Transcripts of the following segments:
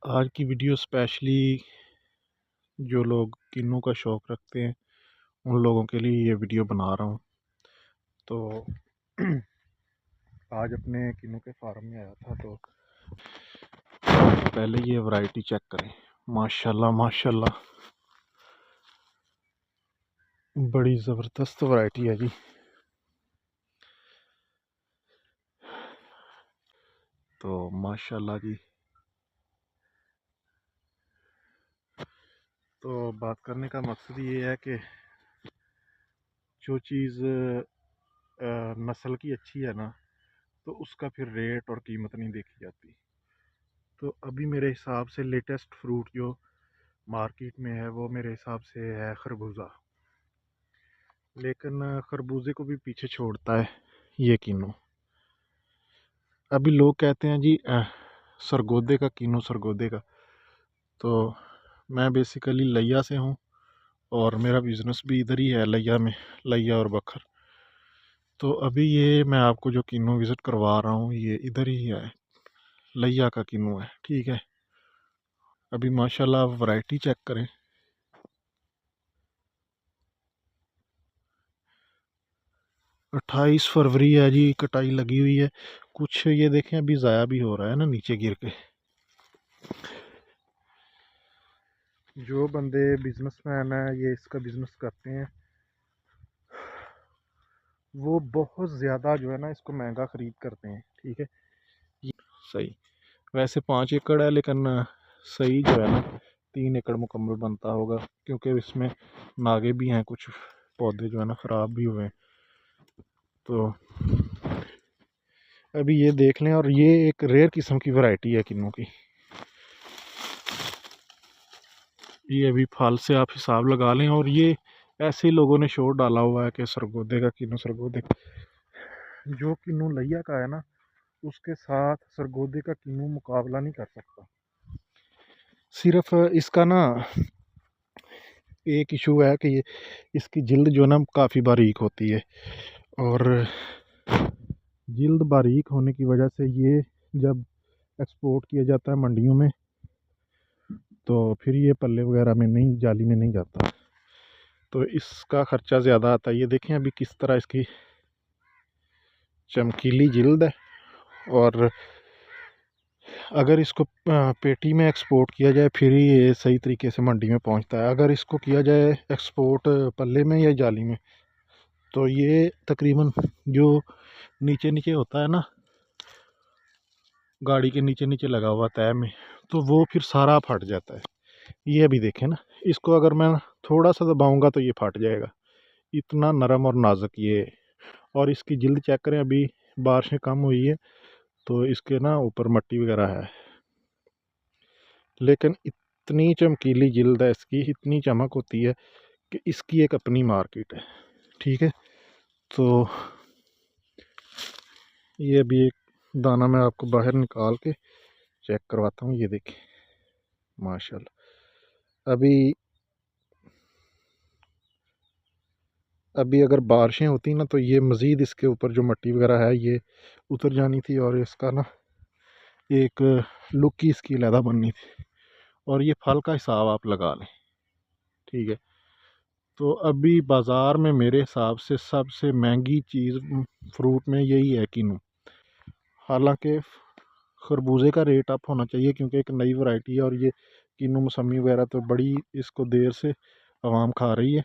आज की video specially जो लोग किन्नू का शौक़ रखते हैं उन लोगों के लिए ये वीडियो बना रहा हूँ। तो आज अपने किन्नू के फार्म में आया था, तो पहले ये वैरायटी चेक करें। माशाल्लाह माशाल्लाह, बड़ी ज़बरदस्त वैरायटी है जी। तो माशाल्लाह जी। तो बात करने का मकसद ये है कि जो चीज़ नस्ल की अच्छी है ना, तो उसका फिर रेट और कीमत नहीं देखी जाती। तो अभी मेरे हिसाब से लेटेस्ट फ्रूट जो मार्केट में है वो मेरे हिसाब से है खरबूजा, लेकिन खरबूजे को भी पीछे छोड़ता है ये किन्नू। अभी लोग कहते हैं जी सरगोदे का किन्नू, सरगोदे का। तो मैं बेसिकली लिया से हूँ और मेरा बिज़नेस भी इधर ही है, लिया में, लिया और बखर। तो अभी ये मैं आपको जो किन्नू विज़िट करवा रहा हूँ ये इधर ही है, लिया का किन्नू है, ठीक है। अभी माशाल्लाह आप वैरायटी चेक करें। 28 फरवरी है जी, कटाई लगी हुई है। कुछ ये देखें अभी ज़ाया भी हो रहा है ना नीचे गिर के। जो बंदे बिजनेसमैन है, ये इसका बिज़नेस करते हैं, वो बहुत ज़्यादा जो है ना इसको महंगा ख़रीद करते हैं, ठीक है। सही वैसे 5 एकड़ है, लेकिन सही जो है ना 3 एकड़ मुकम्मल बनता होगा, क्योंकि इसमें नागे भी हैं, कुछ पौधे जो है ना ख़राब भी हुए हैं। तो अभी ये देख लें, और ये एक रेयर किस्म की वैरायटी है किन्नू की। ये अभी फल से आप हिसाब लगा लें, और ये ऐसे लोगों ने शोर डाला हुआ है कि सरगोदे का किन्नू, सरगोदे का। जो किन्नू लिया का है ना, उसके साथ सरगोदे का किन्नू मुकाबला नहीं कर सकता। सिर्फ इसका ना एक इशू है कि ये इसकी जिल्द जो है ना काफ़ी बारीक होती है, और जिल्द बारीक होने की वजह से ये जब एक्सपोर्ट किया जाता है मंडियों में, तो फिर ये पल्ले वगैरह में नहीं, जाली में नहीं जाता, तो इसका ख़र्चा ज़्यादा आता है। ये देखें अभी किस तरह इसकी चमकीली जिल्द है, और अगर इसको पेटी में एक्सपोर्ट किया जाए फिर ही ये सही तरीके से मंडी में पहुंचता है। अगर इसको किया जाए एक्सपोर्ट पल्ले में या जाली में, तो ये तकरीबन जो नीचे नीचे होता है ना, गाड़ी के नीचे नीचे लगा हुआ तय में, तो वो फिर सारा फट जाता है। ये अभी देखें ना, इसको अगर मैं थोड़ा सा दबाऊंगा तो ये फट जाएगा, इतना नरम और नाजुक ये। और इसकी जिल्द चेक करें, अभी बारिशें कम हुई है तो इसके ना ऊपर मट्टी वगैरह है, लेकिन इतनी चमकीली जिल्द है इसकी, इतनी चमक होती है कि इसकी एक अपनी मार्केट है, ठीक है। तो ये अभी एक दाना मैं आपको बाहर निकाल के चेक करवाता हूँ। ये देखिए माशाल्लाह। अभी अगर बारिशें होती ना तो ये मज़ीद इसके ऊपर जो मट्टी वगैरह है ये उतर जानी थी, और इसका ना एक लुक ही इसकी अलहदा बननी थी। और ये फल का हिसाब आप लगा लें, ठीक है। तो अभी बाज़ार में मेरे हिसाब से सबसे महंगी चीज़ फ्रूट में यही है किन्नू। हालांकि खरबूजे का रेट अप होना चाहिए, क्योंकि एक नई वैरायटी है, और ये किन्नू मौसमी वगैरह तो बड़ी इसको देर से आवाम खा रही है।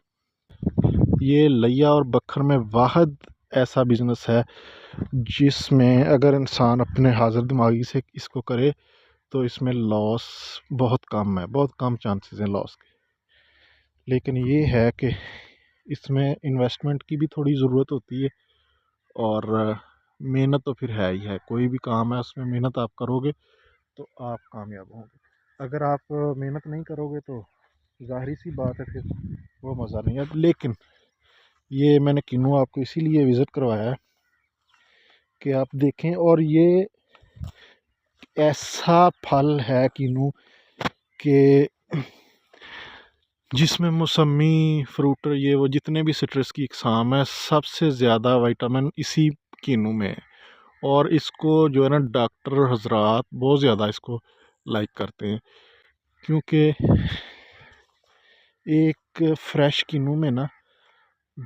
ये लिया और बखर में वाहिद ऐसा बिज़नेस है जिसमें अगर इंसान अपने हाजिर दिमागी से इसको करे तो इसमें लॉस बहुत कम है, बहुत कम चांसेस हैं लॉस के। लेकिन ये है कि इसमें इन्वेस्टमेंट की भी थोड़ी ज़रूरत होती है, और मेहनत तो फिर है ही है। कोई भी काम है उसमें मेहनत आप करोगे तो आप कामयाब होंगे। अगर आप मेहनत नहीं करोगे तो ज़ाहिर सी बात है फिर वो मज़ा नहीं है। लेकिन ये मैंने किन्नू आपको इसीलिए विज़िट करवाया है कि आप देखें, और ये ऐसा फल है किन्नू कि जिसमें मौसमी फ्रूट, ये वो जितने भी सिट्रस की इकसाम है, सबसे ज़्यादा विटामिन इसी किन्नू में है। और इसको जो है ना डॉक्टर हजरात बहुत ज़्यादा इसको लाइक करते हैं, क्योंकि एक फ़्रेश किन्नू में ना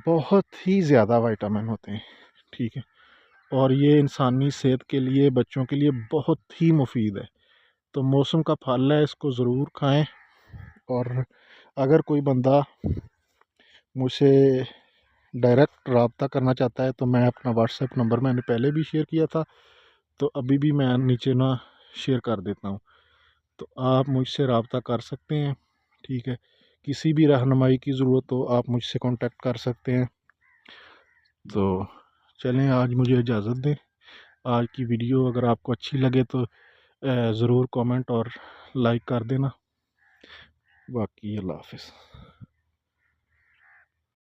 बहुत ही ज़्यादा विटामिन होते हैं, ठीक है। और ये इंसानी सेहत के लिए, बच्चों के लिए बहुत ही मुफीद है। तो मौसम का फल है, इसको ज़रूर खाएं। और अगर कोई बंदा मुझसे डायरेक्ट रब्ता करना चाहता है तो मैं अपना व्हाट्सएप नंबर मैंने पहले भी शेयर किया था, तो अभी भी मैं नीचे ना शेयर कर देता हूँ, तो आप मुझसे रब्ता कर सकते हैं, ठीक है। किसी भी रहनुमाई की ज़रूरत हो आप मुझसे कांटेक्ट कर सकते हैं। तो चलें, आज मुझे इजाज़त दें। आज की वीडियो अगर आपको अच्छी लगे तो ज़रूर कमेंट और लाइक कर देना। बाकी अल्लाह हाफ़िज़।